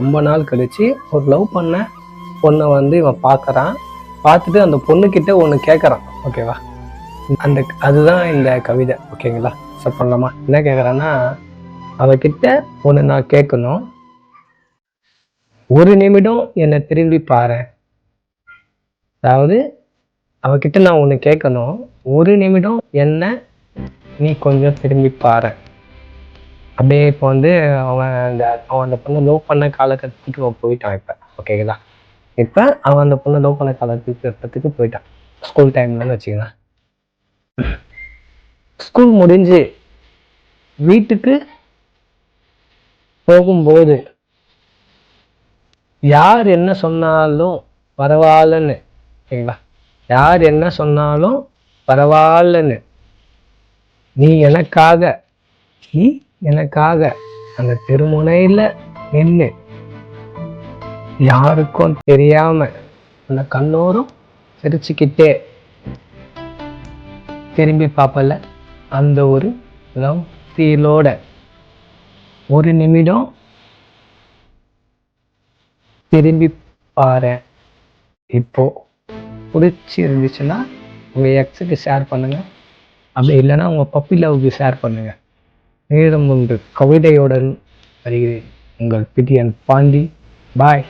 ரொம்ப நாள் கழிச்சு ஒரு லவ் பண்ண பொண்ணை வந்து இவன் பார்க்குறான். பார்த்துட்டு அந்த பொண்ணுக்கிட்ட ஒன்று கேட்குறான். ஓகேவா? அதுதான் இந்த கவிதை. ஓகேங்களா? ஸ்டார்ட் பண்ணலாமா? என்ன கேட்குறான்னா, அவகிட்ட ஒன்று நான் கேட்கணும், ஒரு நிமிடம் என்னை திரும்பி பாரு. அதாவது அவகிட்ட நான் ஒன்று கேட்கணும், ஒரு நிமிடம் என்ன நீ கொஞ்சம் திரும்பி பாரு. அப்படியே இப்போ வந்து அவன் அந்த பொண்ணை லவ் பண்ண காலகட்டத்துக்கு அவன் போயிட்டான் இப்போ. ஓகேங்களா? இப்போ அவன் அந்த பொண்ணை லவ் பண்ண காலகட்டத்துக்கு போயிட்டான். ஸ்கூல் டைம்லன்னு வச்சுக்கலாம். ஸ்கூல் முடிஞ்சு வீட்டுக்கு போகும்போது யார் என்ன சொன்னாலும் பரவாயில்லன்னு, ஓகேங்களா, யார் என்ன சொன்னாலும் பரவாயில்லன்னு நீ எனக்காக அந்த தெருமுனையில் நின்று யாருக்கும் தெரியாம அந்த கண்ணோரம் சிரிச்சுக்கிட்டே திரும்பி பார்ப்பல, அந்த ஒரு லவ் ஃபீலோட ஒரு நிமிடம் திரும்பி பாரு. இப்போ பிடிச்சி இருந்துச்சுன்னா உங்கள் எக்ஸுக்கு ஷேர் பண்ணுங்கள். அப்படி இல்லைன்னா உங்கள் பப்பி லவ்வுக்கு ஷேர் பண்ணுங்கள். மீதம் ஒன்று கவிதையுடன் வருகிறேன். உங்கள் பிடிஎன் பாண்டி. பாய்.